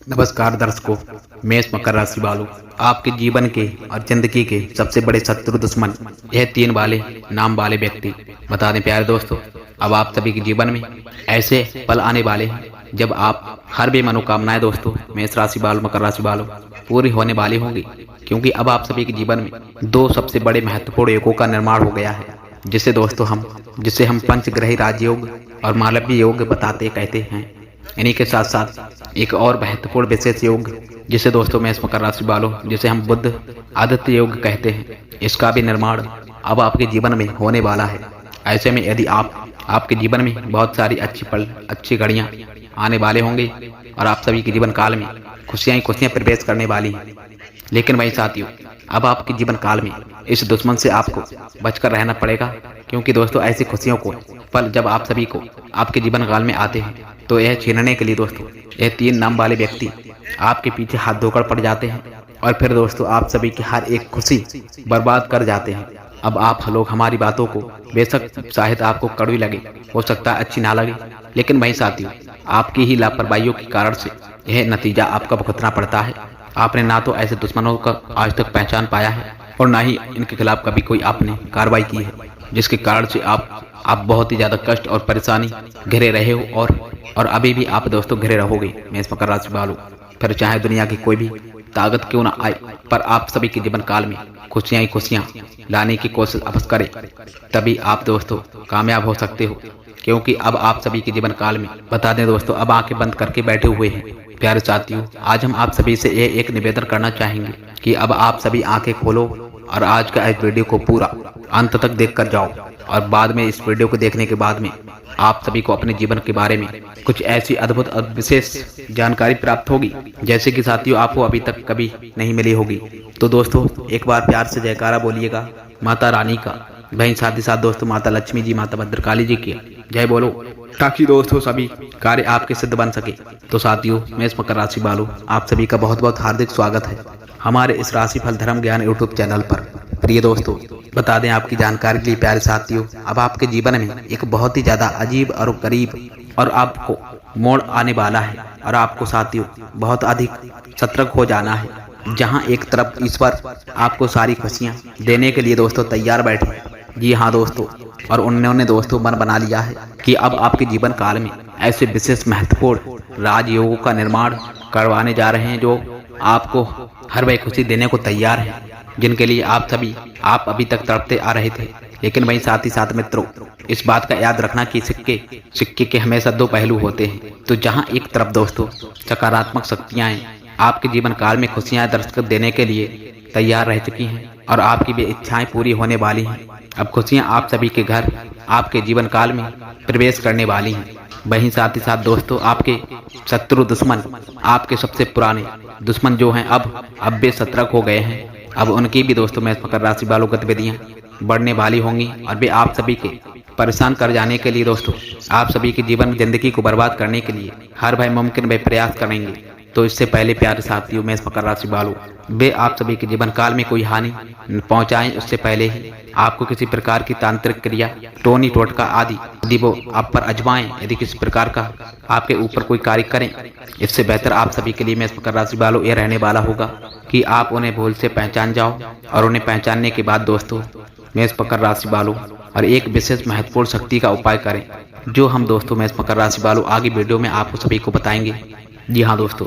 नमस्कार दर्शकों, मेष मकर राशि वालों, आपके जीवन के और जिंदगी के सबसे बड़े शत्रु दुश्मन यह 3 वाले नाम वाले व्यक्ति। बता दें प्यारे दोस्तों, अब आप सभी के जीवन में ऐसे पल आने वाले हैं जब आप हर भी मनोकामनाएं दोस्तों मेष राशि वालों, मकर राशि वालों पूरी होने वाली होंगी। क्योंकि अब आप सभी के जीवन में 2 सबसे बड़े महत्वपूर्ण योगों का निर्माण हो गया है, जिसे हम पंचग्रही राजयोग और मालव्य योग बताते कहते हैं। इन्हीं के साथ साथ एक और महत्वपूर्ण विशेष योग जिसे दोस्तों मेष मकर राशि वालों जिसे हम बुध आदित्य योग कहते हैं, इसका भी निर्माण अब आपके जीवन में होने वाला है। ऐसे में यदि आपके जीवन में बहुत सारी अच्छी पल, अच्छी घड़ियां आने वाले होंगे और आप सभी के जीवन काल में खुशियां प्रवेश करने वाली हैं। लेकिन वही साथियों, अब आपके जीवन काल में इस दुश्मन से आपको बचकर रहना पड़ेगा। क्योंकि दोस्तों ऐसी खुशियों को पल जब आप सभी को आपके जीवन काल में आते हैं तो यह छीनने के लिए दोस्तों यह 3 नाम वाले व्यक्ति आपके पीछे हाथ धोकर पड़ जाते हैं और फिर दोस्तों आप सभी की हर एक खुशी बर्बाद कर जाते हैं। अब आप लोग हमारी बातों को बेशक शायद आपको कड़वी लगे, हो सकता है अच्छी ना लगे, लेकिन वही साथियों आपकी ही लापरवाहियों के कारण से यह नतीजा आपका भुगतना पड़ता है। आपने ना तो ऐसे दुश्मनों का आज तक पहचान पाया है और ना ही इनके खिलाफ कभी कोई आपने कार्रवाई की है, जिसके कारण से आप बहुत ही ज्यादा कष्ट और परेशानी घिरे रहे हो और अभी भी आप दोस्तों घिरे रहोगे मेष मकर राशि वालों। फिर चाहे दुनिया की कोई भी ताकत क्यों ना आए, पर आप सभी के जीवन काल में खुशियां लाने की कोशिश अवश्य करें, तभी आप दोस्तों कामयाब हो सकते हो। क्योंकि अब आप सभी के जीवन काल में बता दें दोस्तों, अब आंखें बंद करके बैठे हुए हैं। प्यारे साथियों, आज हम आप सभी से ये एक निवेदन करना चाहेंगे कि अब आप सभी आंखें खोलो और आज का इस वीडियो को पूरा अंत तक देख कर जाओ और बाद में इस वीडियो को देखने के बाद में आप सभी को अपने जीवन के बारे में कुछ ऐसी अद्भुत और विशेष जानकारी प्राप्त होगी जैसे कि साथियों आपको अभी तक कभी नहीं मिली होगी। तो दोस्तों एक बार प्यार से जयकारा बोलिएगा माता रानी का, वहीं साथ ही साथ दोस्तों माता लक्ष्मी जी, माता भद्रकाली जी की जय बोलो, ताकि दोस्तों सभी कार्य आपके सिद्ध बन सके। तो साथियों मेष मकर राशि वालों, आप सभी का बहुत बहुत हार्दिक स्वागत है हमारे इस राशिफल धर्म ज्ञान यूट्यूब चैनल पर। प्रिय दोस्तों बता दें आपकी जानकारी के लिए प्यारे साथियों, अब आपके जीवन में एक बहुत ही ज्यादा अजीब और गरीब और आपको मोड़ आने वाला है और आपको साथियों बहुत अधिक सतर्क हो जाना है। जहां एक तरफ ईश्वर आपको सारी खुशियां देने के लिए दोस्तों तैयार बैठे, जी हाँ दोस्तों, और उन्होंने दोस्तों मन बना लिया है कि अब आपके जीवन काल में ऐसे विशेष महत्वपूर्ण राजयोगों का निर्माण करवाने जा रहे हैं जो आपको हर वह खुशी देने को तैयार है, जिनके लिए आप अभी तक तड़पते आ रहे थे। लेकिन वहीं साथ ही साथ मित्रों इस बात का याद रखना कि सिक्के के हमेशा 2 पहलू होते हैं। तो जहां एक तरफ दोस्तों सकारात्मक शक्तियां आपके जीवन काल में खुशियां दस्तक देने के लिए तैयार रह चुकी हैं और आपकी भी इच्छाएं पूरी होने वाली हैं। अब खुशियां आप सभी के घर आपके जीवन काल में प्रवेश करने वाली हैं। वहीं साथ ही साथ दोस्तों आपके शत्रु दुश्मन, आपके सबसे पुराने दुश्मन जो हैं अब वे सतर्क हो गए हैं। अब उनकी भी दोस्तों मेष मकर राशि वालों गतिविधियां बढ़ने वाली होंगी और वे आप सभी के परेशान कर जाने के लिए दोस्तों आप सभी की जीवन जिंदगी को बर्बाद करने के लिए हर भाई मुमकिन वे प्रयास करेंगे। तो इससे पहले प्यारे साथियों मेष मकर राशि वालों, वे आप सभी के जीवन काल में कोई हानि पहुंचाएं उससे पहले ही आपको किसी प्रकार की तांत्रिक क्रिया, टोनी टोटका आदि यदि वो आप पर अजमाएं, यदि किसी प्रकार का आपके ऊपर कोई कार्य करें, इससे बेहतर आप सभी के लिए मेष मकर राशि वालों यह रहने वाला होगा कि आप उन्हें भूल से पहचान जाओ और उन्हें पहचानने के बाद दोस्तों मेष मकर राशि वालों और एक विशेष महत्वपूर्ण शक्ति का उपाय करें, जो हम दोस्तों मेष मकर राशि वालों आगे वीडियो में आपको सभी को बताएंगे। जी हाँ दोस्तों,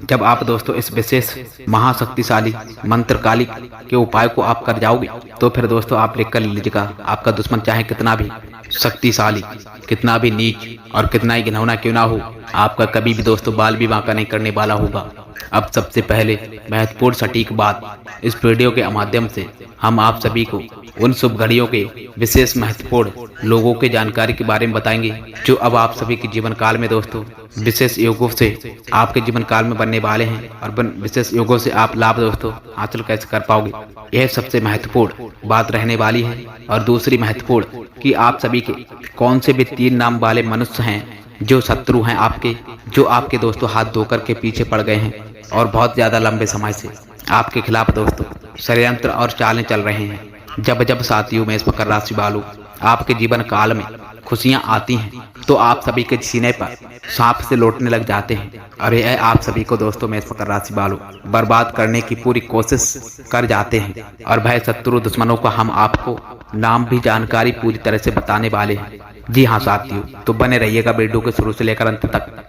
जब आप दोस्तों इस विशेष महाशक्तिशाली मंत्रकालिक के उपाय को आप कर जाओगे तो फिर दोस्तों आप लिख कर लीजिएगा, आपका दुश्मन चाहे कितना भी शक्तिशाली, कितना भी नीच और कितना ही घिनौना क्यों ना हो, आपका कभी भी दोस्तों बाल भी बांका नहीं करने वाला होगा। अब सबसे पहले महत्वपूर्ण सटीक बात, इस वीडियो के माध्यम से हम आप सभी को उन शुभ घड़ियों के विशेष महत्वपूर्ण लोगों के जानकारी के बारे में बताएंगे जो अब आप सभी के जीवन काल में दोस्तों विशेष योगों से आपके जीवन काल में बनने वाले हैं और विशेष योगों से आप लाभ दोस्तों हासिल कैसे कर पाओगे, यह सबसे महत्वपूर्ण बात रहने वाली है। और दूसरी महत्वपूर्ण कि आप सभी के कौन से भी 3 नाम वाले मनुष्य हैं जो शत्रु हैं आपके, जो आपके दोस्तों हाथ धोकर के पीछे पड़ गए हैं और बहुत ज्यादा लंबे समय से आपके खिलाफ दोस्तों षड्यंत्र और चालें चल रहे हैं। जब साथियों मेष मकर राशि वालों आपके जीवन काल में खुशियां आती हैं तो आप सभी के सीने पर सांप से लौटने लग जाते हैं और यह आप सभी को दोस्तों मेष मकर राशि वालों बर्बाद करने की पूरी कोशिश कर जाते हैं। और भाई शत्रु दुश्मनों का हम आपको नाम भी जानकारी पूरी तरह से बताने वाले हैं। जी हाँ साथियों, तो बने रहिएगा वीडियो के शुरू से लेकर अंत तक।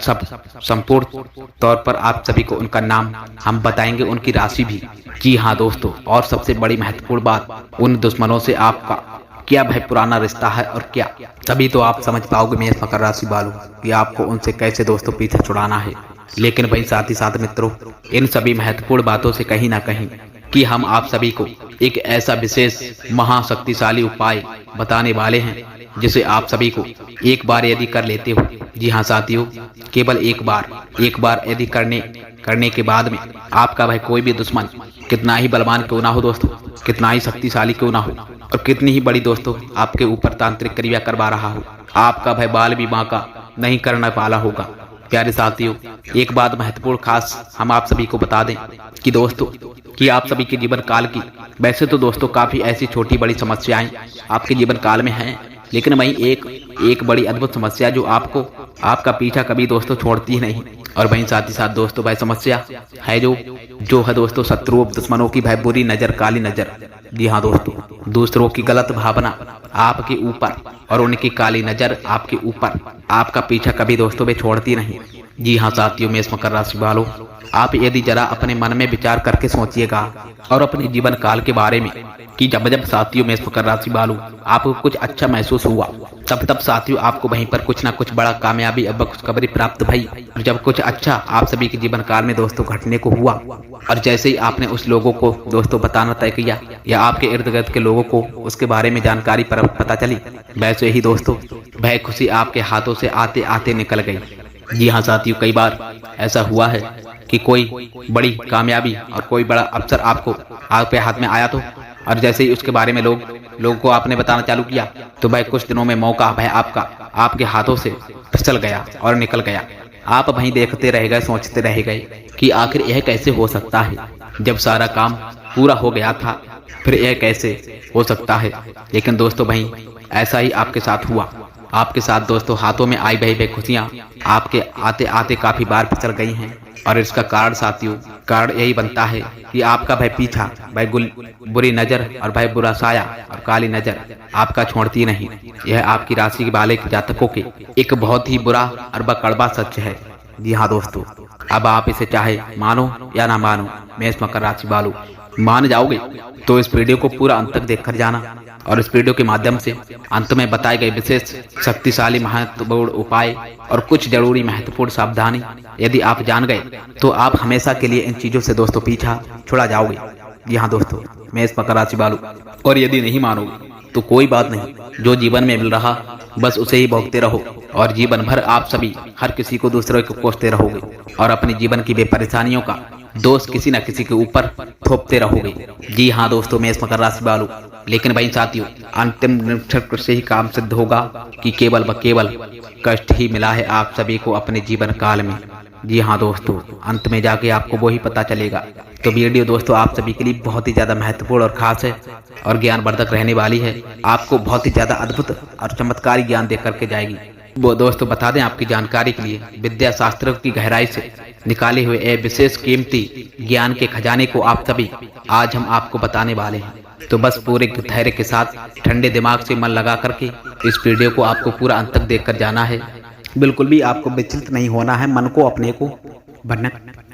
सब संपूर्ण तौर पर आप सभी को उनका नाम हम बताएंगे, उनकी राशि भी। जी हाँ दोस्तों, और सबसे बड़ी महत्वपूर्ण बात, उन दुश्मनों से आपका क्या भाई पुराना रिश्ता है और क्या, तभी तो आप समझ पाओगे मेष मकर राशि वालों कि आपको उनसे कैसे दोस्तों पीछे छुड़ाना है। लेकिन भाई साथ ही साथ मित्रों, इन सभी महत्वपूर्ण बातों से कहीं ना कहीं कि हम आप सभी को एक ऐसा विशेष महाशक्तिशाली उपाय बताने वाले हैं जिसे आप सभी को एक बार यदि कर लेते हो, जी हाँ साथियों, केवल एक बार यदि करने के बाद में आपका भाई कोई भी दुश्मन कितना ही बलवान क्यों ना हो दोस्तों, कितना ही शक्तिशाली क्यों ना हो और कितनी ही बड़ी दोस्तों आपके ऊपर तांत्रिक क्रिया करवा रहा हो, आपका भाई बाल विवाह का नहीं करने वाला होगा। प्यारे साथियों, एक बात महत्वपूर्ण खास हम आप सभी को बता दें कि दोस्तों कि आप सभी के जीवन काल की, वैसे तो दोस्तों काफी ऐसी छोटी बड़ी समस्याएं आपके जीवन काल में हैं, लेकिन वहीं एक बड़ी अद्भुत समस्या जो आपको आपका पीछा कभी दोस्तों छोड़ती ही नहीं। और वहीं साथ ही साथ दोस्तों भाई समस्या है जो है दोस्तों शत्रुओं दुश्मनों की भाई बुरी नजर, काली नजर। जी हाँ दोस्तों, दूसरों की गलत भावना आपके ऊपर और उनकी काली नजर आपके ऊपर, आपका पीछा कभी दोस्तों वे छोड़ती नहीं। जी हाँ साथियों, मेष मकर राशि वालों, आप यदि जरा अपने मन में विचार करके सोचिएगा और अपने जीवन काल के बारे में कि जब साथियों मेष मकर राशि वालों आपको कुछ अच्छा महसूस हुआ, तब साथियों आपको वहीं पर कुछ ना कुछ बड़ा कामयाबी अब खुशखबरी प्राप्त भई। और जब कुछ अच्छा आप सभी के जीवन काल में दोस्तों घटने को हुआ और जैसे ही आपने उस लोगों को दोस्तों बताना तय किया या आपके इर्द गिर्द के लोगों को उसके बारे में जानकारी पता चली, वैसे ही दोस्तों वह खुशी आपके हाथों से आते आते निकल गई। जी हाँ साथियों, कई बार ऐसा हुआ है कि कोई बड़ी कामयाबी और कोई बड़ा अवसर आपके हाथ में आया तो, और जैसे ही उसके बारे में लोगों को आपने बताना चालू किया तो भाई कुछ दिनों में मौका भाई आपके हाथों से फिसल गया और निकल गया। आप वहीं देखते रह गए, सोचते रह गए कि आखिर यह कैसे हो सकता है, जब सारा काम पूरा हो गया था फिर यह कैसे हो सकता है। लेकिन दोस्तों वहीं ऐसा ही आपके साथ हुआ। आपके साथ दोस्तों हाथों में आई बही खुशियां आपके आते आते काफी बार फिसल गई हैं। और इसका कारण साथियों, कारण यही बनता है कि आपका भाई पीछा भाई बुरी नजर और भाई बुरा साया और काली नजर आपका छोड़ती नहीं। यह आपकी राशि वाले जातकों के एक बहुत ही बुरा और कड़वा सच है। जी हाँ दोस्तों, अब आप इसे चाहे मानो या ना मानो, मेष मकर राशि वालों मान जाओगे तो इस वीडियो को पूरा अंत तक देखकर जाना और इस वीडियो के माध्यम से अंत में बताए गए विशेष शक्तिशाली महत्वपूर्ण उपाय और कुछ जरूरी महत्वपूर्ण सावधानी यदि आप जान गए तो आप हमेशा के लिए इन चीजों से दोस्तों पीछा छुड़ा जाओगे। जी हाँ दोस्तों, मेष मकर राशि वालों, और यदि नहीं मानोगे तो कोई बात नहीं, जो जीवन में मिल रहा बस उसे ही भोगते रहो और जीवन भर आप सभी हर किसी को दूसरों को कोसते रहोगे और अपने जीवन की बेपरेशानियों का दोष किसी न किसी के ऊपर थोपते रहोगे। जी हाँ दोस्तों, मेष मकर राशि वालों, लेकिन भाई साथियों अंतिम निष्कर्ष से ही काम सिद्ध होगा कि केवल व केवल कष्ट ही मिला है आप सभी को अपने जीवन काल में। जी हाँ दोस्तों, अंत में जाके आपको वो ही पता चलेगा। तो वीडियो दोस्तों आप सभी के लिए बहुत ही ज्यादा महत्वपूर्ण और खास है और ज्ञानवर्धक रहने वाली है। आपको बहुत ही ज्यादा अद्भुत और चमत्कारी ज्ञान दे करके जाएगी। वो दोस्तों बता दें आपकी जानकारी के लिए, विद्या शास्त्र की गहराई से निकाले हुए ये विशेष कीमती ज्ञान के खजाने को आप सभी आज हम आपको बताने वाले हैं। तो बस पूरे धैर्य के साथ ठंडे दिमाग से मन लगा करके इस वीडियो को आपको पूरा अंत तक देखकर जाना है। बिल्कुल भी आपको विचलित नहीं होना है, मन को अपने को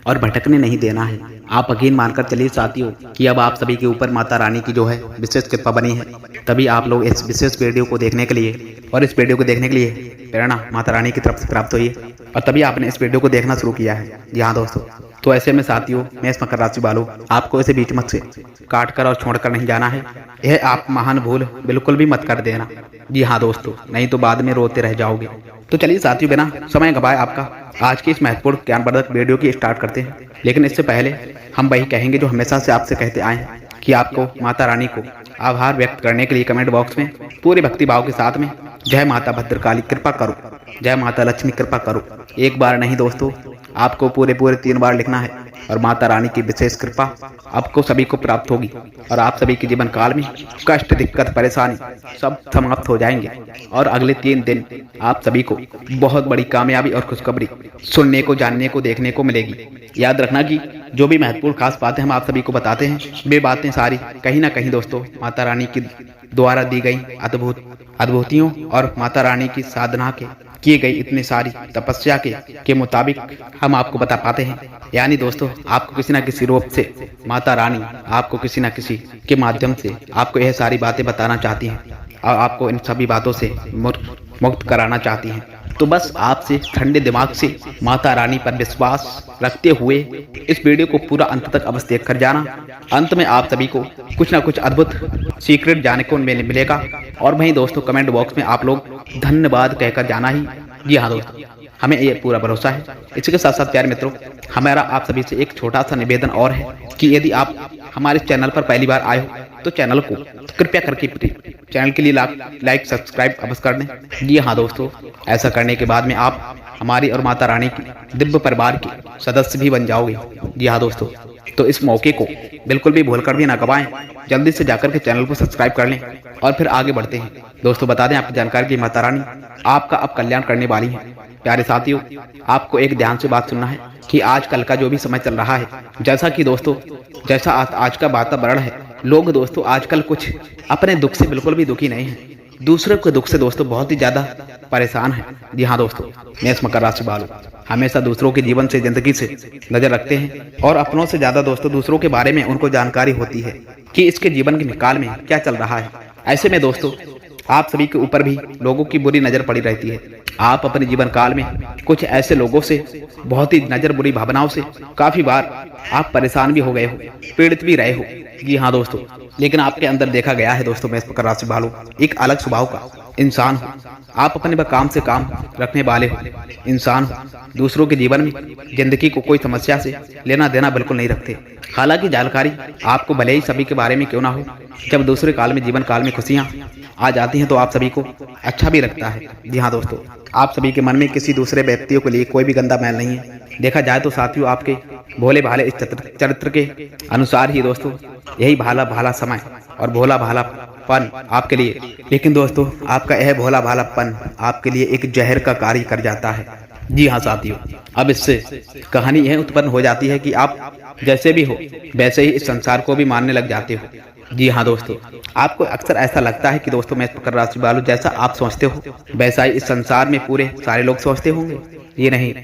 भटकने नहीं देना है। आप यकीन मानकर चलिए साथियों कि अब आप सभी के ऊपर माता रानी की जो है विशेष कृपा बनी है। तभी आप लोग इस विशेष वीडियो को देखने के लिए और इस वीडियो को देखने के लिए प्रेरणा माता रानी की तरफ से प्राप्त हुई है और तभी आपने इस वीडियो को देखना शुरू किया है। जी हाँ दोस्तों, तो ऐसे में साथियों मेष मकर राशि वालों, आपको इसे बीच मत से काट कर और छोड़कर नहीं जाना है। यह आप महान भूल बिल्कुल भी मत कर देना। जी हाँ दोस्तों, नहीं तो बाद में रोते रह जाओगे। तो चलिए साथियों बिना समय गवाए आपका आज की इस महत्वपूर्ण ज्ञानवर्धक वीडियो की स्टार्ट करते हैं। लेकिन इससे पहले हम वही कहेंगे जो हमेशा से आपसे कहते आए हैं कि आपको माता रानी को आभार व्यक्त करने के लिए कमेंट बॉक्स में पूरे भक्ति भाव के साथ में जय माता भद्रकाली कृपा करो, जय माता लक्ष्मी कृपा करो एक बार नहीं दोस्तों, आपको पूरे 3 बार लिखना है और माता रानी की विशेष कृपा आपको सभी को प्राप्त होगी और आप सभी के जीवन काल में कष्ट, दिक्कत, परेशानी सब समाप्त हो जाएंगे और अगले 3 दिन आप सभी को बहुत बड़ी कामयाबी और खुशखबरी सुनने को, जानने को, देखने को मिलेगी। याद रखना कि जो भी महत्वपूर्ण खास बातें हम आप सभी को बताते हैं, वे बातें सारी कहीं ना कहीं दोस्तों माता रानी की द्वारा दी गई अद्भुतियों और माता रानी की साधना के किए गई इतनी सारी तपस्या के मुताबिक हम आपको बता पाते हैं। यानी दोस्तों, आपको किसी न किसी रूप से माता रानी आपको किसी न किसी के माध्यम से आपको यह सारी बातें बताना चाहती हैं और आपको इन सभी बातों से मुक्त कराना चाहती हैं। तो बस आपसे ठंडे दिमाग से माता रानी पर विश्वास रखते हुए इस वीडियो को पूरा अंत तक अवश्य देख कर जाना। अंत में आप सभी को कुछ ना कुछ अद्भुत सीक्रेट जाने को मिलेगा और वहीं दोस्तों कमेंट बॉक्स में आप लोग धन्यवाद कहकर जाना ही। जी हाँ दोस्तों, हमें ये पूरा भरोसा है। इसी के साथ साथ प्यारे मित्रों, हमारा आप सभी से एक छोटा सा निवेदन और है कि यदि आप हमारे चैनल पर पहली बार आए हो तो चैनल को कृपया करके चैनल के लिए लाइक, सब्सक्राइब अवश्य कर दें। जी हाँ दोस्तों, ऐसा करने के बाद में आप हमारी और माता रानी की दिव्य परिवार के सदस्य भी बन जाओगे। जी हाँ दोस्तों, तो इस मौके को बिल्कुल भी भूलकर भी ना गवाएं। जल्दी से जाकर के चैनल को सब्सक्राइब कर लें और फिर आगे बढ़ते हैं। दोस्तों बता दें आपकी जानकारी की माता रानी आपका अब कल्याण करने वाली है। प्यारे साथियों, आपको एक ध्यान से बात सुनना है कि आजकल का जो भी समय चल रहा है, जैसा कि दोस्तों जैसा आज का वातावरण है, लोग दोस्तों आजकल कुछ अपने दुख से बिल्कुल भी दुखी नहीं है, दूसरों के दुख से दोस्तों बहुत ही ज्यादा परेशान है। जी हाँ दोस्तों, मेष मकर राशि वालों हमेशा दूसरों के जीवन से, जिंदगी से नजर रखते हैं और अपनों से ज्यादा दोस्तों दूसरों के बारे में उनको जानकारी होती है कि इसके जीवन के काल में क्या चल रहा है। ऐसे में दोस्तों आप सभी के ऊपर भी लोगों की बुरी नजर पड़ी रहती है। आप अपने जीवन काल में कुछ ऐसे लोगों से बहुत ही नजर, बुरी भावनाओं से काफी बार आप परेशान भी हो गए हो, पीड़ित भी रहे हो। जी हाँ दोस्तों, लेकिन आपके अंदर देखा गया है दोस्तों मेष मकर राशि वालों एक अलग स्वभाव का इंसान हो। आप अपने काम से काम रखने वाले हो इंसान हो। दूसरों के जीवन में, जिंदगी को कोई समस्या से लेना देना बिल्कुल नहीं रखते। हालांकि जानकारी आपको भले ही सभी के बारे में क्यों ना हो, जब दूसरे काल में, जीवन काल में खुशियां आ जाती हैं तो आप सभी को अच्छा भी लगता है। जी हाँ दोस्तों, आप सभी के मन में किसी दूसरे व्यक्तियों के लिए कोई भी गंदा मैल नहीं है। देखा जाए तो साथियों, आपके भोले भाले इस चरित्र के अनुसार ही दोस्तों यही भाला भाला समय और भोला भालापन आपके लिए, लेकिन दोस्तों आपका यह भोला भालापन आपके लिए एक जहर का कार्य कर जाता है। जी हाँ साथियों, अब इससे कहानी यह उत्पन्न हो जाती है कि आप जैसे भी हो वैसे ही इस संसार को भी मानने लग जाते हो। जी हाँ दोस्तों, आपको अक्सर ऐसा लगता है कि दोस्तों मेष मकर राशि वालों जैसा आप सोचते हो वैसा ही इस संसार में पूरे सारे लोग सोचते होंगे। ये नहीं,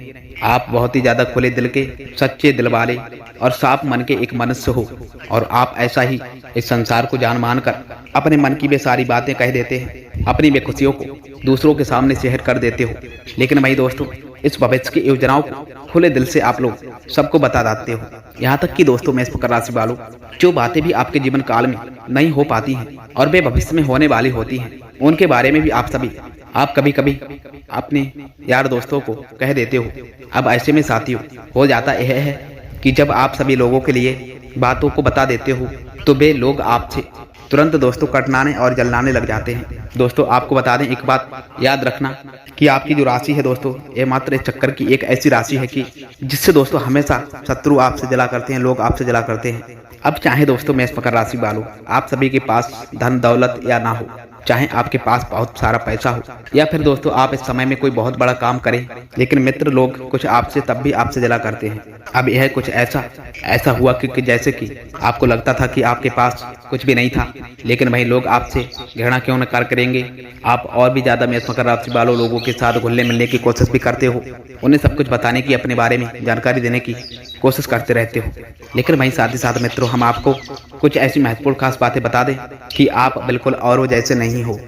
आप बहुत ही ज्यादा खुले दिल के, सच्चे दिल वाले और साफ मन के एक मनुष्य हो और आप ऐसा ही इस संसार को जान मान कर अपने मन की वे सारी बातें कह देते हैं, अपनी वे खुशियों को दूसरों के सामने शेयर कर देते हो। लेकिन वही दोस्तों इस भविष्य की योजनाओं को खुले दिल से आप लोग सबको बता देते हो। यहाँ तक कि दोस्तों मेष मकर राशि वालों जो बातें भी आपके जीवन काल में नहीं हो पाती हैं और वे भविष्य में होने वाली होती हैं, उनके बारे में भी आप कभी कभी अपने यार दोस्तों को कह देते हो। अब ऐसे में साथियों हो जाता यह है कि जब आप सभी लोगों के लिए बातों को बता देते हो तो वे लोग आपसे तुरंत दोस्तों कटनाने और जलनाने लग जाते हैं। दोस्तों आपको बता दें, एक बात याद रखना कि आपकी जो राशि है दोस्तों, ये मात्र इस चक्कर की एक ऐसी राशि है कि जिससे दोस्तों हमेशा शत्रु आपसे जला करते हैं, लोग आपसे जला करते हैं। अब चाहे दोस्तों मेष मकर राशि वालों आप सभी के पास धन दौलत या ना हो, चाहे आपके पास बहुत सारा पैसा हो, या फिर दोस्तों आप इस समय में कोई बहुत बड़ा काम करें, लेकिन मित्र लोग कुछ आपसे तब भी आपसे जला करते हैं। अब यह कुछ ऐसा हुआ कि जैसे कि आपको लगता था कि आपके पास कुछ भी नहीं था, लेकिन वही लोग आपसे घृणा क्यों न करेंगे। आप और भी ज्यादा मेष मकर राशि वालों लोगों के साथ घुलने मिलने की कोशिश भी करते हो, उन्हें सब कुछ बताने की, अपने बारे में जानकारी देने की कोशिश करते रहते हो। लेकिन वहीं साथ ही साथ मित्रों हम आपको कुछ ऐसी महत्वपूर्ण खास बातें बता दें कि आप बिल्कुल और वो जैसे नहीं हो।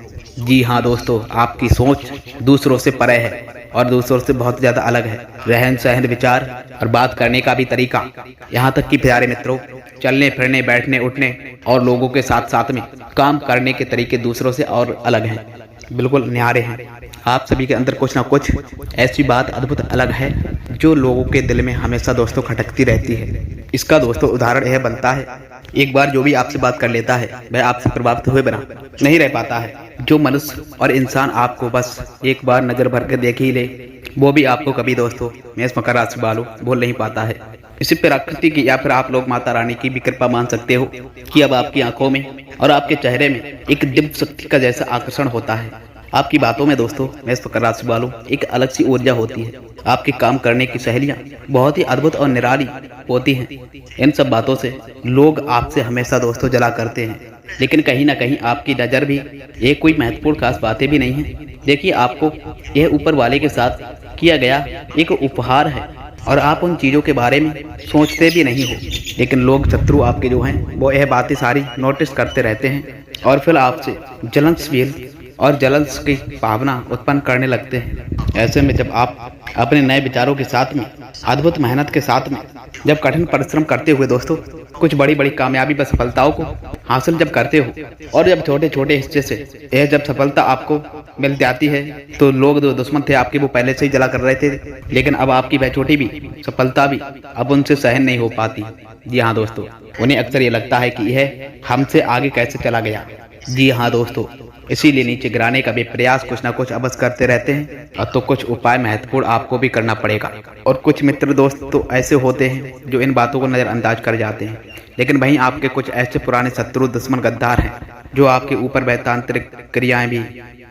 जी हाँ दोस्तों, आपकी सोच दूसरों से परे है और दूसरों से बहुत ज्यादा अलग है। रहन सहन, विचार और बात करने का भी तरीका, यहाँ तक कि प्यारे मित्रों चलने फिरने, बैठने उठने और लोगों के साथ साथ में काम करने के तरीके दूसरों से और अलग हैं, बिल्कुल न्यारे हैं। आप सभी के अंदर कुछ ना कुछ ऐसी बात अद्भुत अलग है जो लोगों के दिल में हमेशा दोस्तों खटकती रहती है। इसका दोस्तों उदाहरण यह बनता है, एक बार जो भी आपसे बात कर लेता है वह आपसे प्रभावित हुए बिना नहीं रह पाता है। जो मनुष्य और इंसान आपको बस एक बार नजर भर के देख ही ले, वो भी आपको कभी दोस्तों मेष मकर राशि वालों भूल नहीं पाता है। इसी प्रकृति की या फिर आप लोग माता रानी की भी कृपा मान सकते हो कि अब आपकी आंखों में और आपके चेहरे में एक दिव्य शक्ति का जैसा आकर्षण होता है। आपकी बातों में दोस्तों मेष मकर राशि वालों एक अलग सी ऊर्जा होती है। आपके काम करने की शैलियाँ बहुत ही अद्भुत और निराली होती हैं। इन सब बातों से लोग आपसे हमेशा दोस्तों जला करते हैं, लेकिन कहीं ना कहीं आपकी नज़र भी एक कोई महत्वपूर्ण खास बातें भी नहीं है। देखिए, आपको यह ऊपर वाले के साथ किया गया एक उपहार है और आप उन चीज़ों के बारे में सोचते भी नहीं हो, लेकिन लोग शत्रु आपके जो हैं वो यह बातें सारी नोटिस करते रहते हैं और फिर आपसे जलनशील और जलन की भावना उत्पन्न करने लगते हैं। ऐसे में जब आप अपने नए विचारों के साथ में अद्भुत मेहनत के साथ में जब कठिन परिश्रम करते हुए दोस्तों कुछ बड़ी बड़ी कामयाबी व सफलताओं को हासिल जब करते हो और जब छोटे छोटे हिस्से से यह जब सफलता आपको मिल जाती है तो लोग जो दुश्मन थे आपके वो पहले से ही जला कर रहे थे, लेकिन अब आपकी वह छोटी भी सफलता भी अब उनसे सहन नहीं हो पाती। जी हाँ दोस्तों, उन्हें अक्सर ये लगता है कि यह हमसे आगे कैसे चला गया। जी हाँ दोस्तों, इसीलिए नीचे गिराने का भी प्रयास कुछ ना कुछ अवश्य करते रहते हैं। और तो कुछ उपाय महत्वपूर्ण आपको भी करना पड़ेगा। और कुछ मित्र दोस्त तो ऐसे होते हैं जो इन बातों को नज़रअंदाज कर जाते हैं, लेकिन वहीं आपके कुछ ऐसे पुराने शत्रु दुश्मन गद्दार हैं जो आपके ऊपर वैतांत्रिक क्रियाएं भी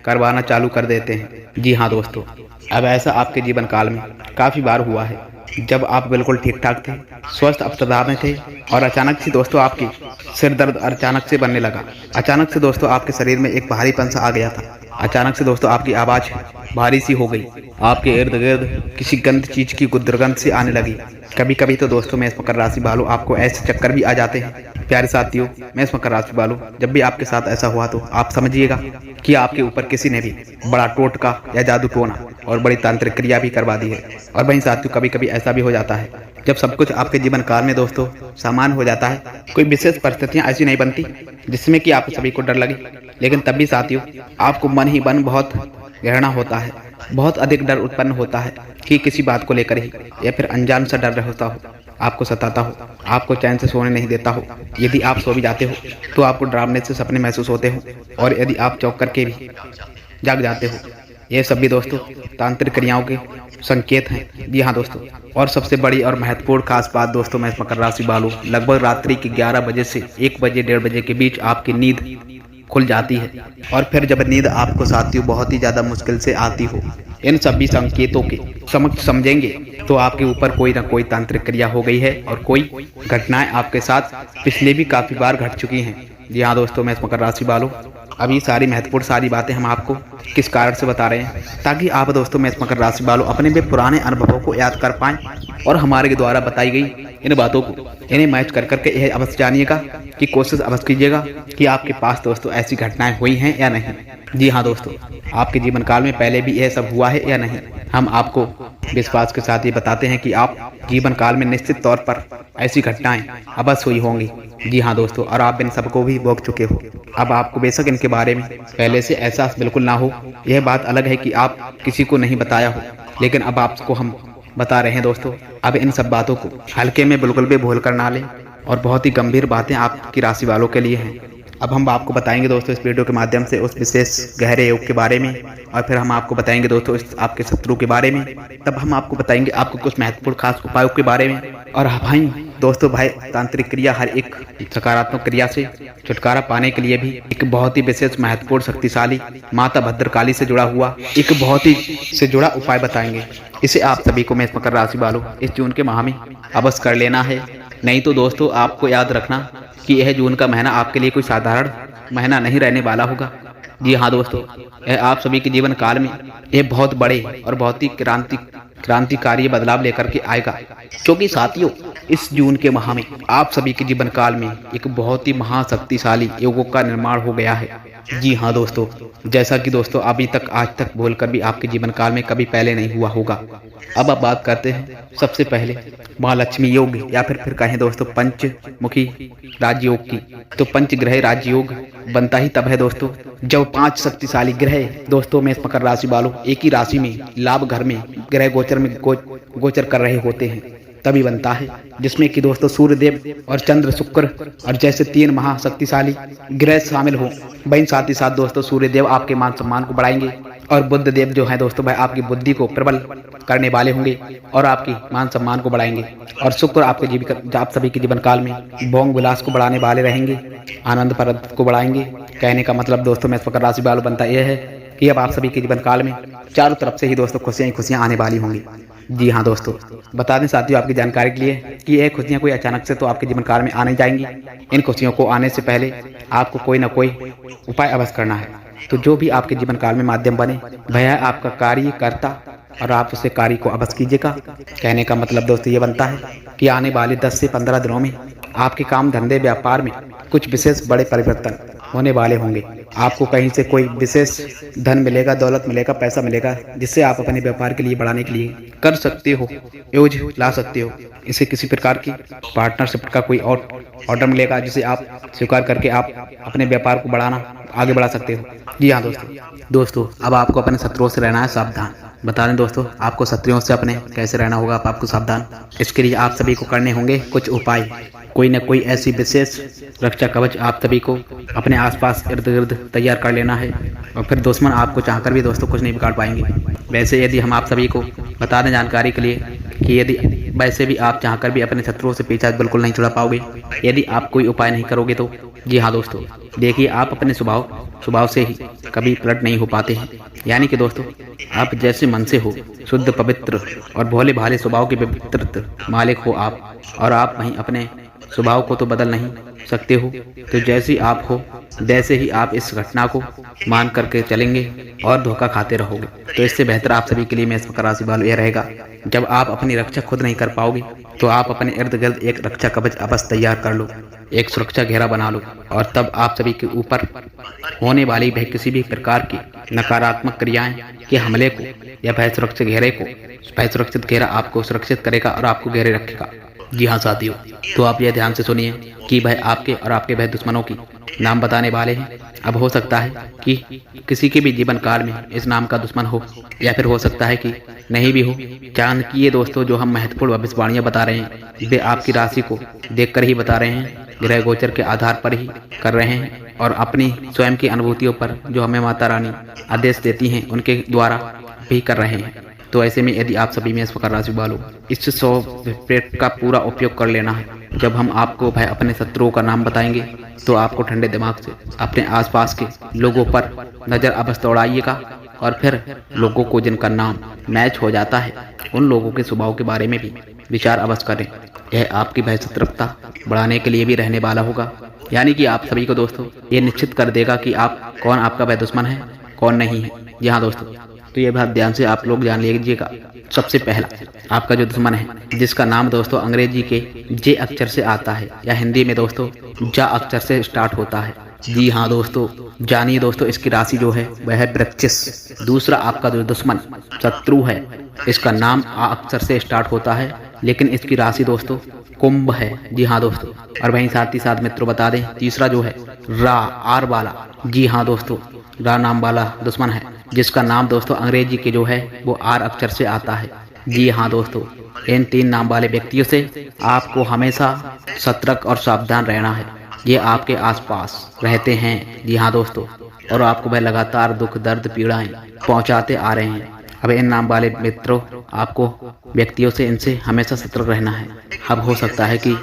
करवाना चालू कर देते हैं। जी हाँ दोस्तों, अब ऐसा आपके जीवन काल में काफ़ी बार हुआ है जब आप बिल्कुल ठीक ठाक थे, स्वस्थ अवस्था में थे और अचानक से दोस्तों आपकी सिर दर्द अचानक से बनने लगा। अचानक से दोस्तों आपके शरीर में एक भारीपन सा आ गया था। अचानक से दोस्तों आपकी आवाज़ भारी सी हो गई। आपके इर्द गिर्द किसी गंद चीज की दुर्गंध सी आने लगी। कभी कभी तो दोस्तों मेष मकर राशि वालों आपको ऐसे चक्कर भी आ जाते हैं। प्यारे साथियों, मेष मकर राशि वालों, जब भी आपके साथ ऐसा हुआ तो आप समझिएगा कि आपके ऊपर किसी ने भी बड़ा टोटका या जादू टोना और बड़ी तांत्रिक क्रिया भी करवा दी है। और वहीं साथियों, कभी कभी ऐसा भी हो जाता है जब सब कुछ आपके जीवन काल में दोस्तों सामान हो जाता है, कोई विशेष परिस्थितियां ऐसी नहीं बनती जिसमें कि आप सभी को डर लगे, लेकिन तब भी साथियों आपको मन ही मन बहुत घृणा होता है, बहुत अधिक डर उत्पन्न होता है कि किसी बात को लेकर ही या फिर अनजान सा डर होता हो, आपको सताता हो, आपको चैन से सोने नहीं देता हो। यदि आप सो भी जाते हो तो आपको डरावने से सपने महसूस होते हो, और यदि आप चौंक करके भी जाग जाते हो। ये सब भी दोस्तों तांत्रिक क्रियाओं के संकेत हैं। जी हाँ दोस्तों, और सबसे बड़ी और महत्वपूर्ण खास बात दोस्तों मेष मकर राशि वालों, लगभग रात्रि के 11 बजे से 1 बजे 1:30 बजे के बीच आपकी नींद खुल जाती है। और फिर जब नींद आपको साथियों बहुत ही ज़्यादा मुश्किल से आती हो, इन सभी संकेतों के समक्ष समझेंगे तो आपके ऊपर कोई ना कोई तांत्रिक क्रिया हो गई है और कोई घटनाएं आपके साथ पिछले भी काफ़ी बार घट चुकी हैं। जी हाँ दोस्तों मेष मकर राशि वालों, अभी सारी महत्वपूर्ण सारी बातें हम आपको किस कारण से बता रहे हैं, ताकि आप दोस्तों मेष मकर राशि वालों अपने भी पुराने अनुभवों को याद कर पाएं और हमारे द्वारा बताई गई इन बातों को इन्हें मैच कर करके यह अवश्य जानिएगा कि कोशिश अवश्य कीजिएगा कि आपके पास दोस्तों ऐसी घटनाएं हुई हैं या नहीं। जी हाँ दोस्तों, आपके जीवन काल में पहले भी यह सब हुआ है या नहीं, हम आपको विश्वास के साथ ये बताते हैं कि आप जीवन काल में निश्चित तौर पर ऐसी घटनाएं अवश्य हुई होंगी। जी हाँ दोस्तों, और आप इन सबको भी भोग चुके हो। अब आपको बेशक इनके बारे में पहले से एहसास बिल्कुल ना हो, यह बात अलग है कि आप किसी को नहीं बताया हो, लेकिन अब आपको हम बता रहे हैं दोस्तों। अब इन सब बातों को हल्के में बिल्कुल भी भूल कर ना लें, और बहुत ही गंभीर बातें आपकी राशि वालों के लिए हैं। अब हम आपको बताएंगे दोस्तों इस वीडियो के माध्यम से उस विशेष गहरे योग के बारे में, और फिर हम आपको बताएंगे दोस्तों इस आपके शत्रु के बारे में। तब हम आपको बताएंगे आपको कुछ महत्वपूर्ण खास उपायों के बारे में। और भाई दोस्तों, भाई तांत्रिक क्रिया हर एक सकारात्मक क्रिया से छुटकारा पाने के लिए भी एक बहुत ही विशेष महत्वपूर्ण शक्तिशाली माता भद्रकाली से जुड़ा हुआ एक बहुत ही से जुड़ा उपाय बताएंगे। इसे आप सभी को मेष मकर राशि वालों इस जून के माह में अवश्य कर लेना है। नहीं तो दोस्तों आपको याद रखना कि यह जून का महीना आपके लिए कोई साधारण महीना नहीं रहने वाला होगा। जी हाँ दोस्तों, यह आप सभी के जीवन काल में यह बहुत बड़े और बहुत ही क्रांतिकारी बदलाव लेकर के आएगा, क्योंकि साथियों इस जून के माह में आप सभी के जीवन काल में एक बहुत ही महाशक्तिशाली योगों का निर्माण हो गया है। जी हाँ दोस्तों, जैसा कि दोस्तों अभी तक आज तक भूलकर भी आपके जीवन काल में कभी पहले नहीं हुआ होगा। अब आप बात करते हैं सबसे पहले माँ लक्ष्मी योग, या फिर कहें दोस्तों पंचमुखी राजयोग की। तो पंचग्रह राजयोग बनता ही तब है दोस्तों जब 5 शक्तिशाली ग्रह दोस्तों मेष मकर राशि वालों एक ही राशि में लाभ घर में ग्रह गोचर कर रहे होते हैं, तभी बनता है। जिसमें कि दोस्तों सूर्यदेव और चंद्र शुक्र और जैसे 3 महाशक्तिशाली ग्रह शामिल हो। वहीं साथ ही साथ दोस्तों सूर्यदेव आपके मान सम्मान को बढ़ाएंगे और बुद्ध देव जो है दोस्तों भाई आपकी बुद्धि को प्रबल करने वाले होंगे और आपकी मान सम्मान को बढ़ाएंगे। और शुक्र आपके आप सभी के जीवन काल में भोग विलास को बढ़ाने वाले रहेंगे, आनंद प्रद को बढ़ाएंगे। कहने का मतलब दोस्तों मेष मकर राशि वालों बनता यह है कि अब आप सभी के जीवन काल में चारों तरफ से ही दोस्तों खुशियां खुशियां आने वाली होंगी। जी हाँ दोस्तों, बता दें साथियों आपकी जानकारी के लिए कि यह खुशियां कोई अचानक से तो आपके जीवन काल में आने जाएंगी। इन खुशियों को आने से पहले आपको कोई ना कोई उपाय अवश्य करना है। तो जो भी आपके जीवन काल में माध्यम बने भैया आपका कार्य करता और आप उसे कार्य को अवश्य कीजिएगा। कहने का मतलब दोस्तों ये बनता है कि आने वाले 10 से 15 दिनों में आपके काम धंधे व्यापार में कुछ विशेष बड़े परिवर्तन होने वाले होंगे। आपको कहीं से कोई विशेष धन मिलेगा, दौलत मिलेगा, पैसा मिलेगा जिससे आप अपने व्यापार के लिए बढ़ाने के लिए कर सकते हो, यूज ला सकते हो। इसे किसी प्रकार की पार्टनरशिप का कोई और ऑर्डर मिलेगा जिसे आप स्वीकार करके आप अपने व्यापार को बढ़ाना आगे बढ़ा सकते हो। जी हाँ दोस्तों अब आपको अपने शत्रुओं से रहना है सावधान। बता दें दोस्तों आपको शत्रुओं से अपने कैसे रहना होगा आपको सावधान। इसके लिए आप सभी को करने होंगे कुछ उपाय। कोई न कोई ऐसी विशेष रक्षा कवच आप सभी को अपने आसपास इर्द गिर्द तैयार कर लेना है और फिर दुश्मन आपको चाहकर भी दोस्तों कुछ नहीं बिगाड़ पाएंगे। वैसे यदि हम आप सभी को बता दें जानकारी के लिए कि यदि वैसे भी आप चाहकर भी अपने शत्रुओं से पीछा बिल्कुल नहीं छुड़ा पाओगे यदि आप कोई उपाय नहीं करोगे तो। जी हाँ दोस्तों देखिए आप अपने स्वभाव से ही कभी पलट नहीं हो पाते हैं। यानी कि दोस्तों आप जैसे मन से हो शुद्ध पवित्र और भोले भाले स्वभाव के विविध मालिक हो आप, और आप वहीं अपने स्वभाव को तो बदल नहीं सकते हो। तो जैसे आप हो वैसे ही आप इस घटना को मान करके चलेंगे और धोखा खाते रहोगे। तो इससे बेहतर आप सभी के लिए मेष मकर राशि वालों यह रहेगा जब आप अपनी रक्षा खुद नहीं कर पाओगे तो आप अपने इर्द गिर्द एक रक्षा कवच अवश्य तैयार कर लो, एक सुरक्षा घेरा बना लो और तब आप सभी के ऊपर होने वाली भय किसी भी प्रकार की नकारात्मक क्रियाएं के हमले को या भय सुरक्षित घेरा आपको सुरक्षित करेगा और आपको घेरे रखेगा। जी हाँ साथियों, तो आप यह ध्यान से सुनिए कि भाई आपके और आपके भय दुश्मनों की नाम बताने वाले हैं। अब हो सकता है कि किसी के भी जीवन काल में इस नाम का दुश्मन हो या फिर हो सकता है कि नहीं भी हो। चाणक्य दोस्तों जो हम महत्वपूर्ण भविष्यवाणियां बता रहे हैं वे आपकी राशि को देखकर ही बता रहे हैं, ग्रह गोचर के आधार पर ही कर रहे हैं और अपनी स्वयं की अनुभूतियों पर जो हमें माता रानी आदेश देती हैं उनके द्वारा भी कर रहे हैं। तो ऐसे में यदि आप सभी मेष मकर राशि वालों इस 100 का पूरा उपयोग कर लेना है। जब हम आपको भाई अपने शत्रुओं का नाम बताएंगे तो आपको ठंडे दिमाग से अपने आसपास के लोगों पर नजर अवश्य दौड़ाइएगा और फिर लोगों को जिनका नाम मैच हो जाता है उन लोगों के स्वभाव के बारे में भी विचार अवश्य करें। यह आपकी भय सतर्कता बढ़ाने के लिए भी रहने वाला होगा। यानी कि आप सभी को दोस्तों ये निश्चित कर देगा कि आप कौन आपका भय दुश्मन है कौन नहीं है। जी हाँ दोस्तों, तो ये बात ध्यान से आप लोग जान लीजिएगा। सबसे पहला आपका जो दुश्मन है जिसका नाम दोस्तों अंग्रेजी के जे अक्षर से आता है या हिंदी में दोस्तों जा अक्षर से स्टार्ट होता है। जी हाँ दोस्तों, जानिए दोस्तों इसकी राशि जो है वह है वृश्चिक। दूसरा आपका जो दुश्मन शत्रु है इसका नाम आ अक्षर से स्टार्ट होता है लेकिन इसकी राशि दोस्तों कुंभ है। जी हाँ दोस्तों, और वहीं साथ ही साथ मित्रों बता दें तीसरा जो है रा आर वाला। जी हाँ दोस्तों, रा नाम वाला दुश्मन है जिसका नाम दोस्तों अंग्रेजी के जो है वो आर अक्षर से आता है। जी हाँ दोस्तों, इन 3 नाम वाले व्यक्तियों से आपको हमेशा सतर्क और सावधान रहना है। ये आपके आसपास रहते हैं। जी हाँ दोस्तों, और आपको वह लगातार दुख दर्द पीड़ाएं पहुंचाते आ रहे हैं। अब इन नाम वाले मित्रों आपको व्यक्तियों से इनसे हमेशा सतर्क रहना है। अब हो सकता है कि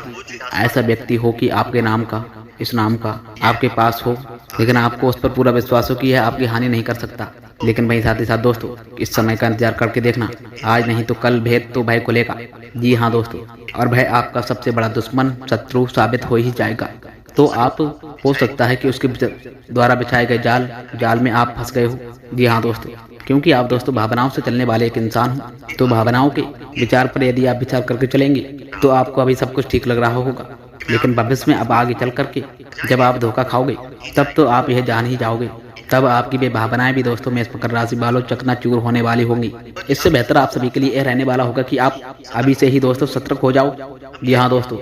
ऐसा व्यक्ति हो कि आपके नाम का इस नाम का आपके पास हो लेकिन आपको उस पर पूरा विश्वास हो कि यह आपकी हानि नहीं कर सकता। लेकिन वहीं साथ ही साथ दोस्तों इस समय का इंतजार करके देखना, आज नहीं तो कल भेद तो भय खुलेगा। जी हाँ दोस्तों, और भय आपका सबसे बड़ा दुश्मन शत्रु साबित हो ही जाएगा। तो आप हो सकता है कि उसके द्वारा बिछाए गए जाल में आप फंस गए हो। जी हाँ दोस्तों, क्योंकि आप दोस्तों भावनाओं से चलने वाले एक इंसान हो, तो भावनाओं के विचार पर यदि आप विचार करके चलेंगे तो आपको अभी सब कुछ ठीक लग रहा होगा लेकिन भविष्य में अब आगे चल करके जब आप धोखा खाओगे तब तो आप यह जान ही जाओगे। तब आपकी वे भावनाएं भी दोस्तों मेष मकर राशि वालों चकनाचूर होने वाली होंगी। इससे बेहतर आप सभी के लिए यह रहने वाला होगा कि आप अभी से ही दोस्तों सतर्क हो जाओ। जी हाँ दोस्तों,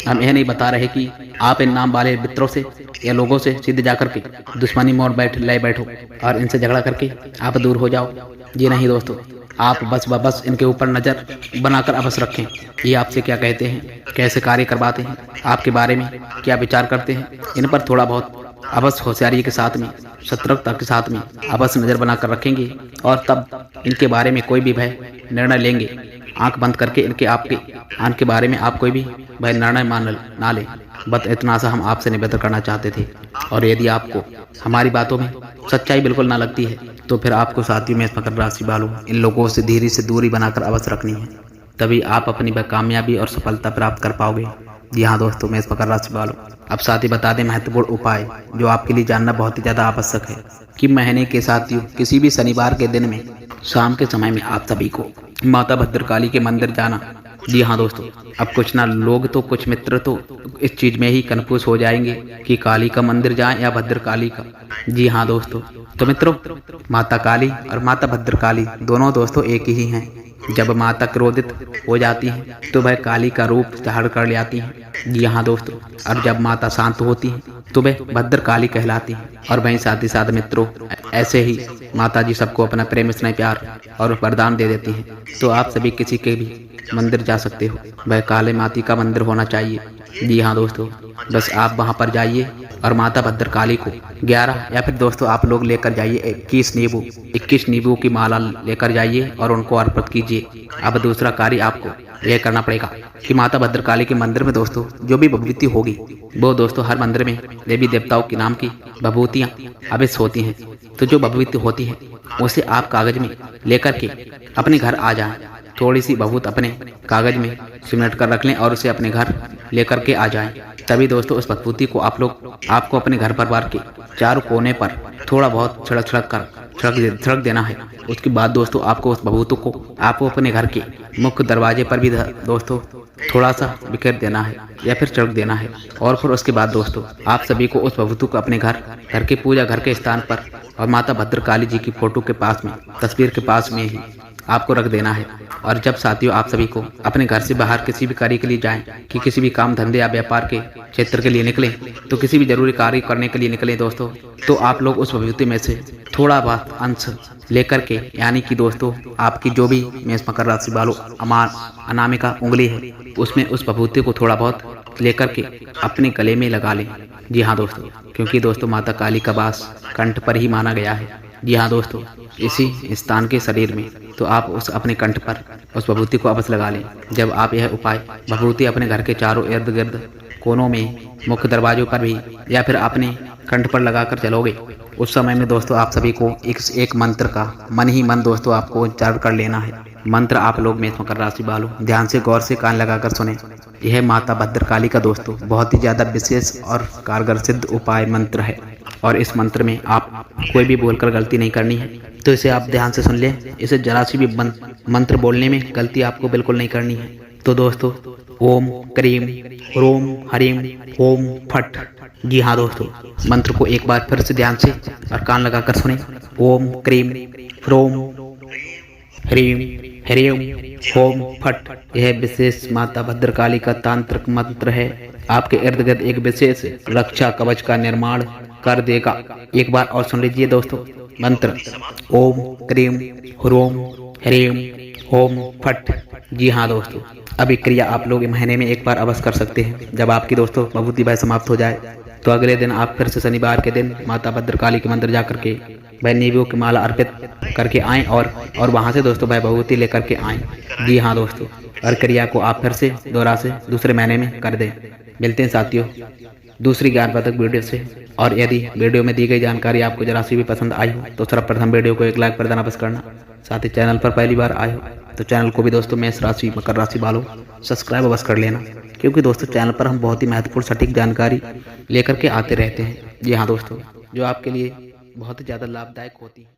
हम यह नहीं बता रहे कि आप इन नाम वाले मित्रों से या लोगों से सीधे जाकर के दुश्मनी मोड़ बैठो और इनसे झगड़ा करके आप दूर हो जाओ। जी नहीं दोस्तों, आप बस इनके ऊपर नजर बनाकर अवश्य रखें। ये आपसे क्या कहते हैं, कैसे कार्य करवाते हैं, आपके बारे में क्या विचार करते हैं, इन पर थोड़ा बहुत अवश्य होशियारी के साथ में, सतर्कता के साथ में अवश्य नज़र बनाकर रखेंगे और तब इनके बारे में कोई भी भय निर्णय लेंगे। आंख बंद करके इनके बारे में आप कोई भी भय निर्णय ना लें। बस इतना सा हम आपसे निवेदन करना चाहते थे। और यदि आपको हमारी बातों में सच्चाई बिल्कुल ना लगती है तो फिर आपको साथियों में मकर राशि वालों इन लोगों से धीरे से दूरी बनाकर अवश्य रखनी है, तभी आप अपनी कामयाबी और सफलता प्राप्त कर पाओगे। जी हाँ दोस्तों, मैं मकर राशि वालों अब साथ ही बता दें महत्वपूर्ण उपाय जो आपके लिए जानना बहुत ही ज़्यादा आवश्यक है कि महीने के साथियों किसी भी शनिवार के दिन में शाम के समय में आप सभी को माता भद्रकाली के मंदिर जाना। जी हाँ दोस्तों, अब कुछ ना लोग तो कुछ मित्र तो इस चीज में ही कन्फ्यूज हो जाएंगे कि काली का मंदिर जाएं या भद्रकाली का। जी हाँ दोस्तों, तो मित्रों माता काली और माता भद्रकाली दोनों दोस्तों एक ही हैं। जब माता क्रोधित हो जाती है तो वह काली का रूप धारण कर ले आती है। जी हाँ दोस्तों, और जब माता शांत होती है तो वह भद्रकाली कहलाती है। और वहीं साथ ही साथ मित्रों ऐसे ही माता जी सबको अपना प्रेम स्नेह प्यार और वरदान दे देती है। तो आप सभी किसी के भी मंदिर जा सकते हो, वह काले माती का मंदिर होना चाहिए। जी हाँ दोस्तों, बस आप वहाँ पर जाइए और माता भद्रकाली को 11 या फिर दोस्तों आप लोग लेकर जाइए 21 नींबू की माला लेकर जाइए और उनको अर्पित कीजिए। अब दूसरा कार्य आपको यह करना पड़ेगा कि माता भद्रकाली के मंदिर में दोस्तों जो भी विभूति होगी वो दोस्तों हर मंदिर में देवी देवताओं के नाम की विभूतियाँ अवश्य होती हैं। तो जो विभूति होती है उसे आप कागज में लेकर के अपने घर आ जाएं। थोड़ी सी बहुत अपने कागज में सिमट कर रख लें और उसे अपने घर लेकर के आ जाएं। तभी दोस्तों उस विभूति को आपको अपने घर परिवार के चारों कोने पर थोड़ा बहुत छिड़क देना है। उसके बाद दोस्तों आपको उस विभूति को आपको अपने घर के मुख्य दरवाजे पर भी दोस्तों थोड़ा सा बिखेर देना है या फिर छिड़क देना है। और फिर उसके बाद दोस्तों आप सभी को उस विभूति को अपने घर के पूजा घर के स्थान पर और माता भद्रकाली जी की फोटो के पास में तस्वीर के पास में ही आपको रख देना है। और जब साथियों आप सभी को अपने घर से बाहर किसी भी कार्य के लिए जाएं कि किसी भी काम धंधे या व्यापार के क्षेत्र के लिए निकलें तो किसी भी जरूरी कार्य करने के लिए निकलें दोस्तों, तो आप लोग उस विभूति में से थोड़ा बहुत अंश लेकर के यानी कि दोस्तों आपकी जो भी मेष मकर राशि वालों अनामिका उंगली है उसमें उस विभूति को थोड़ा बहुत लेकर के अपने गले में लगा लें। जी हाँ दोस्तों, क्योंकि दोस्तों माता काली का वास कंठ पर ही माना गया है। जी हाँ दोस्तों, इसी स्थान के शरीर में तो आप उस अपने कंठ पर उस विभूति को अवश्य लगा लें। जब आप यह उपाय विभूति अपने घर के चारों इर्द गिर्द कोनों में मुख्य दरवाजों पर भी या फिर अपने कंठ पर लगाकर चलोगे उस समय में दोस्तों आप सभी को एक मंत्र का मन ही मन दोस्तों आपको उच्चारण कर लेना है। मंत्र आप लोग मेष मकर राशि वालों ध्यान से गौर से कान लगाकर सुने। यह माता भद्रकाली का दोस्तों बहुत ही ज्यादा विशेष और कारगर सिद्ध उपाय मंत्र है और इस मंत्र में आप कोई भी बोलकर गलती नहीं करनी है। तो इसे आप ध्यान से सुन लें। इसे जरा सी भी मंत्र बोलने में गलती आपको बिल्कुल नहीं करनी है। तो दोस्तों ओम क्रीम ह्रोम हरीम ओम फट। जी हाँ दोस्तों, मंत्र को एक बार फिर से ध्यान से और कान लगाकर सुने। ओम क्रीम ह्रोम हरीम हरिओम ओम फट। यह विशेष माता भद्रकाली का तांत्रिक मंत्र है। आपके इर्द गिर्द एक विशेष रक्षा कवच का निर्माण कर देगा। एक बार और सुन लीजिए दोस्तों मंत्र ओम क्रीम ह्रोम हरीम ओम फट। जी हाँ दोस्तों, अभी क्रिया आप लोग महीने में एक बार अवश्य कर सकते हैं। जब आपकी दोस्तों विभूति भय समाप्त हो जाए तो अगले दिन आप फिर से शनिवार के दिन माता भद्रकाली के मंदिर जाकर के वह नींबू की माला अर्पित करके आएँ और वहाँ से दोस्तों वह विभूति लेकर के आएँ। जी हाँ दोस्तों, और क्रिया को आप फिर से दोबारा से दूसरे महीने में कर दें। मिलते हैं साथियों दूसरी ज्ञानवर्धक वीडियो से। और यदि वीडियो में दी गई जानकारी आपको जरा सी भी पसंद आई हो तो सर्वप्रथम वीडियो को एक लाइक प्रदान अवश्य करना। साथ ही चैनल पर पहली बार आए हो तो चैनल को भी दोस्तों मेष राशि मकर राशि वालों सब्सक्राइब अवश्य कर लेना, क्योंकि दोस्तों चैनल पर हम बहुत ही महत्वपूर्ण सटीक जानकारी लेकर के आते रहते हैं। जी हाँ दोस्तों, जो आपके लिए बहुत ही ज़्यादा लाभदायक होती है।